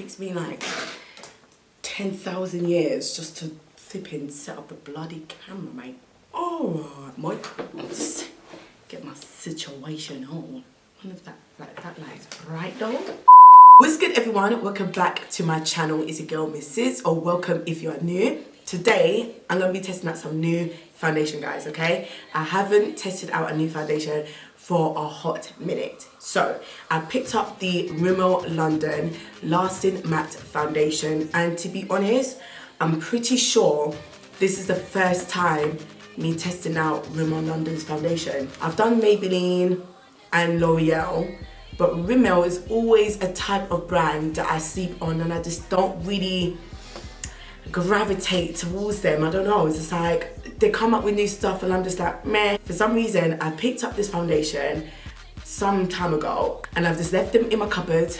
takes me like 10,000 years just to flipping set up the bloody camera, mate. Alright, mate. Just get my situation on. Wonder if that light's bright though. What's good, everyone? Welcome back to my channel. It's your girl, Miss Sydz, or welcome if you are new. Today, I'm going to be testing out some new foundation, guys, okay? I haven't tested out a new foundation for a hot minute. So, I picked up the Rimmel London Lasting Matte Foundation, and to be honest, I'm pretty sure this is the first time me testing out Rimmel London's foundation. I've done Maybelline and L'Oreal, but Rimmel is always a type of brand that I sleep on, and I just don't really gravitate towards them. I don't know, it's just like they come up with new stuff and I'm just like meh. For some reason I picked up this foundation some time ago and I've just left them in my cupboard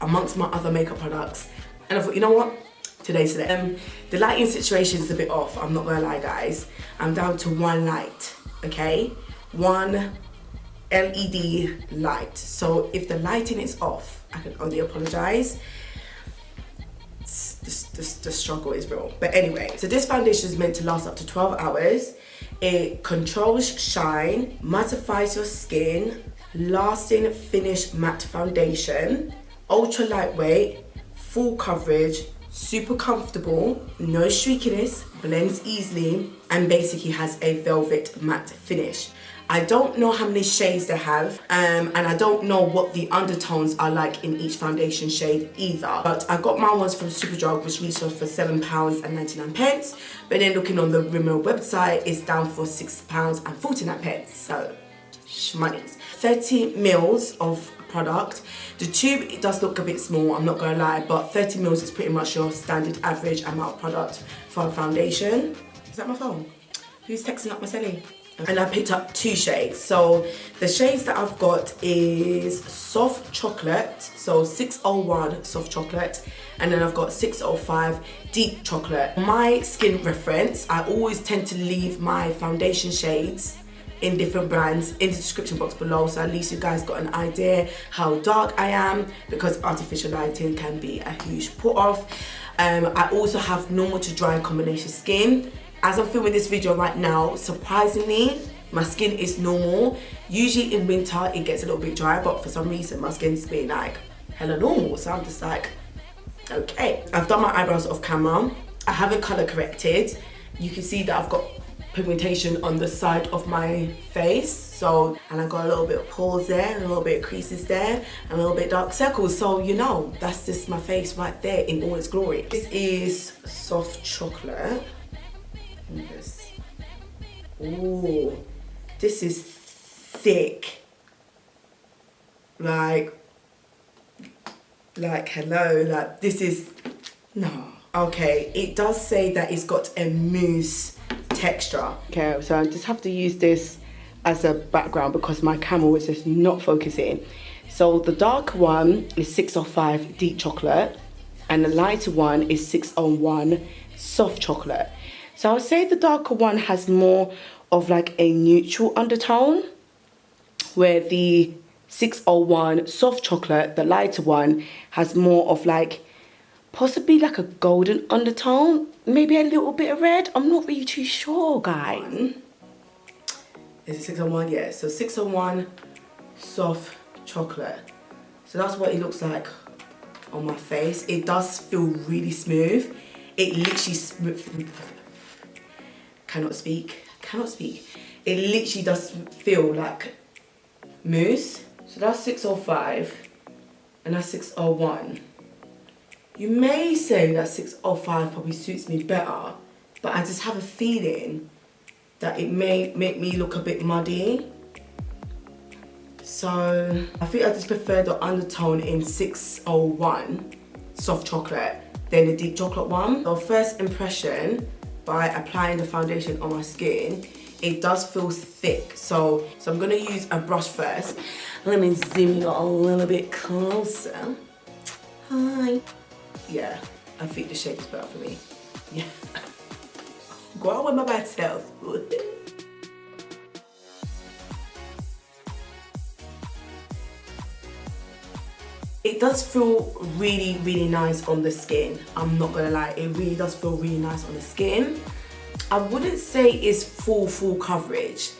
amongst my other makeup products, and I thought, you know what, today's the day. The lighting situation is a bit off, I'm not gonna lie, guys. I'm down to one light, okay, one LED light, so if the lighting is off I can only apologize. The struggle is real. But anyway, so this foundation is meant to last up to 12 hours. It controls shine, mattifies your skin, lasting finish matte foundation, ultra lightweight, full coverage, super comfortable, no streakiness, blends easily, and basically has a velvet matte finish. I don't know how many shades they have, and I don't know what the undertones are like in each foundation shade either. But I got my ones from Superdrug, which retails for £7.99. But then looking on the Rimmel website, it's down for £6.49. So, shmoney's. 30 mils of product. The tube, it does look a bit small, I'm not gonna lie, but 30 mils is pretty much your standard average amount of product for a foundation. Is that my phone? Who's texting up my celly? And I picked up two shades. So the shades that I've got is soft chocolate, so 601 soft chocolate, and then I've got 605 deep chocolate. My skin reference, I always tend to leave my foundation shades in different brands in the description box below, so at least you guys got an idea how dark I am, because artificial lighting can be a huge put off. I also have normal to dry combination skin. As I'm filming this video right now, surprisingly, my skin is normal. Usually in winter, it gets a little bit dry, but for some reason, my skin's been like hella normal. So I'm just like, okay. I've done my eyebrows off camera. I haven't color corrected. You can see that I've got pigmentation on the side of my face. So, and I got a little bit of pores there, and a little bit of creases there, and a little bit dark circles. So, you know, that's just my face right there in all its glory. This is soft chocolate. This. Ooh, this is thick. Like hello, like this is, no. Okay, it does say that it's got a mousse texture. Okay, so I just have to use this as a background because my camera was just not focusing. So the dark one is 605 deep chocolate and the lighter one is 601 soft chocolate. So I would say the darker one has more of like a neutral undertone, where the 601 soft chocolate, the lighter one, has more of like possibly like a golden undertone, maybe a little bit of red. I'm not really too sure, guys. Is it 601? Yeah, so 601 soft chocolate. So that's what it looks like on my face. It does feel really smooth. It literally cannot speak. It literally does feel like mousse. So that's 605 and that's 601. You may say that 605 probably suits me better, but I just have a feeling that it may make me look a bit muddy. So I think I just prefer the undertone in 601 soft chocolate than the deep chocolate one. So first impression, by applying the foundation on my skin, it does feel thick. So I'm gonna use a brush first. Let me zoom you a little bit closer. Hi. Yeah, I think the shape is better for me. Yeah. Go on with my bad self. It does feel really, really nice on the skin. I'm not gonna lie, it really does feel really nice on the skin. I wouldn't say it's full coverage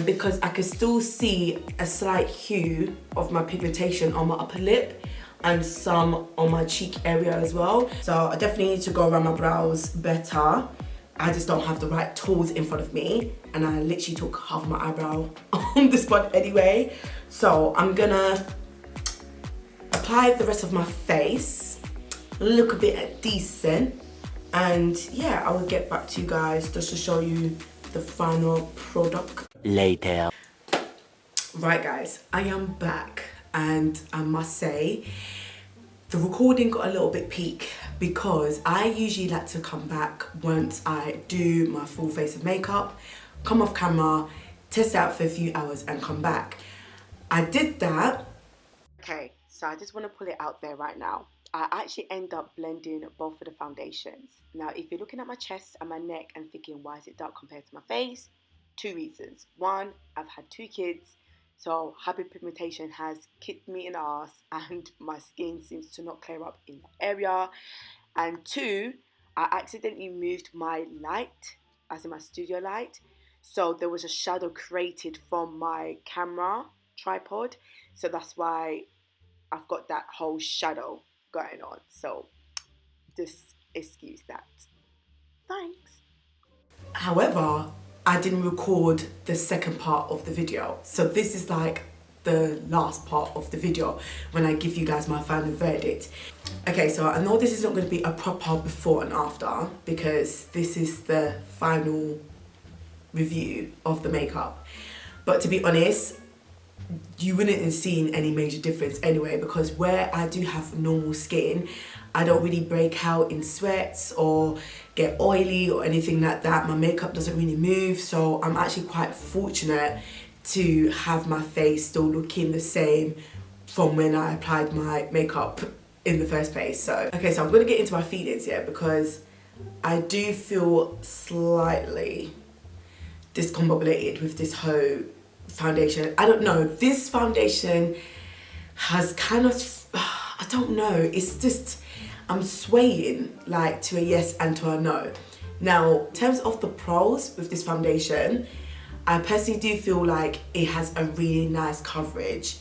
because I can still see a slight hue of my pigmentation on my upper lip and some on my cheek area as well. So I definitely need to go around my brows better. I just don't have the right tools in front of me, and I literally took half of my eyebrow on this one anyway. So I'm gonna apply the rest of my face, look a bit decent, and yeah, I will get back to you guys just to show you the final product later. Right guys, I am back, and I must say the recording got a little bit peak because I usually like to come back once I do my full face of makeup, come off camera, test out for a few hours and come back. I did that. Okay, so I just want to pull it out there right now. I actually end up blending both of the foundations. Now, if you're looking at my chest and my neck and thinking, why is it dark compared to my face? Two reasons. One, I've had 2 kids, so hyperpigmentation has kicked me in the ass and my skin seems to not clear up in the area. And 2, I accidentally moved my light, as in my studio light. So there was a shadow created from my camera tripod. So that's why I've got that whole shadow going on. So just excuse that. Thanks. However, I didn't record the second part of the video. So this is like the last part of the video when I give you guys my final verdict. Okay, so I know this is not going to be a proper before and after because this is the final review of the makeup. But to be honest, you wouldn't have seen any major difference anyway, because where I do have normal skin, I don't really break out in sweats or get oily or anything like that. My makeup doesn't really move, so I'm actually quite fortunate to have my face still looking the same from when I applied my makeup in the first place. So, okay, so I'm gonna get into my feelings here because I do feel slightly discombobulated with this whole foundation. I don't know, this foundation has kind of, I don't know, it's just, I'm swaying like to a yes and to a no. Now, in terms of the pros with this foundation, I personally do feel like it has a really nice coverage.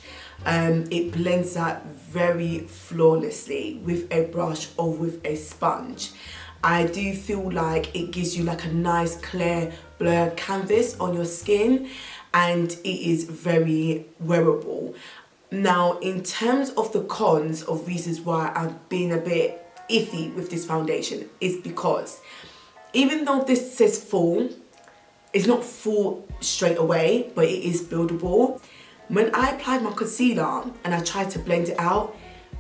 It blends out very flawlessly with a brush or with a sponge. I do feel like it gives you like a nice clear blur canvas on your skin, and it is very wearable. Now, in terms of the cons of reasons why I've been a bit iffy with this foundation is because even though this says full, it's not full straight away, but it is buildable. When I applied my concealer and I tried to blend it out,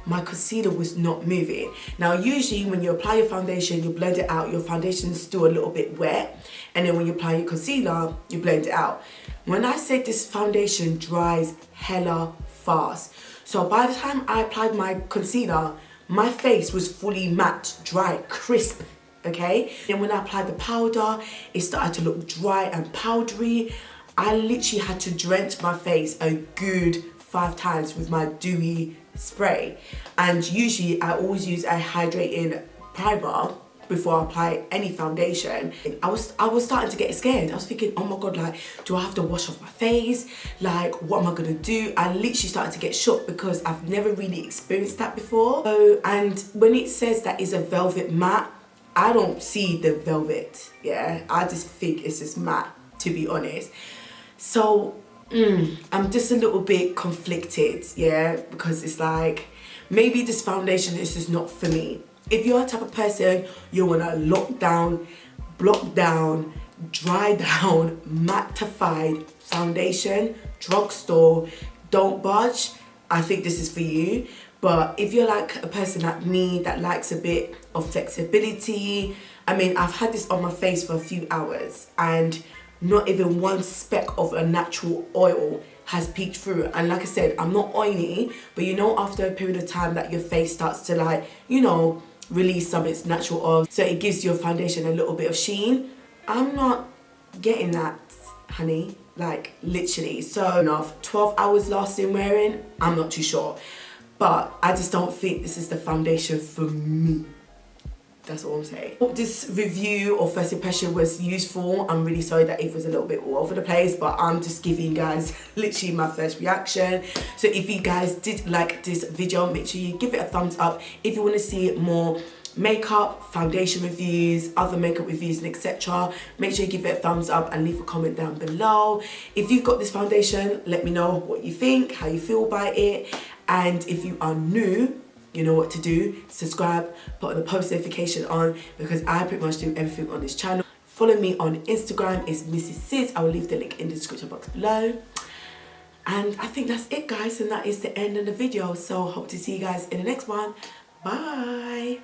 my concealer was not moving. Now, usually when you apply your foundation, you blend it out, your foundation is still a little bit wet, and then when you apply your concealer, you blend it out. When I say this foundation dries hella fast, so by the time I applied my concealer, my face was fully matte, dry, crisp, okay? And when I applied the powder, it started to look dry and powdery. I literally had to drench my face a good 5 times with my dewy spray. And usually I always use a hydrating primer before I apply any foundation. I was starting to get scared. I was thinking, oh my God, like, do I have to wash off my face? Like, what am I gonna do? I literally started to get shook because I've never really experienced that before. So, and when it says that it's a velvet matte, I don't see the velvet, yeah? I just think it's just matte, to be honest. So, I'm just a little bit conflicted, yeah? Because it's like, maybe this foundation is just not for me. If you're a type of person, you wanna lock down, block down, dry down, mattified foundation, drugstore, don't budge, I think this is for you. But if you're like a person like me that likes a bit of flexibility, I mean, I've had this on my face for a few hours and not even one speck of a natural oil has peeked through. And like I said, I'm not oily, but you know, after a period of time that your face starts to like, you know, release some of its natural oil, so it gives your foundation a little bit of sheen. I'm not getting that, honey, like literally. So enough, 12 hours lasting wearing, I'm not too sure. but I just don't think this is the foundation for me. That's all I'm saying. Hope this review or first impression was useful. I'm really sorry that it was a little bit all over the place, but I'm just giving you guys literally my first reaction. So if you guys did like this video, make sure you give it a thumbs up. If you want to see more makeup, foundation reviews, other makeup reviews and etc., make sure you give it a thumbs up and leave a comment down below. If you've got this foundation, let me know what you think, how you feel about it. And if you are new, you know what to do. Subscribe, put the post notification on, because I pretty much do everything on this channel. Follow me on Instagram, it's Mrs. Sydz. I will leave the link in the description box below. And I think that's it, guys, and that is the end of the video. So hope to see you guys in the next one. Bye.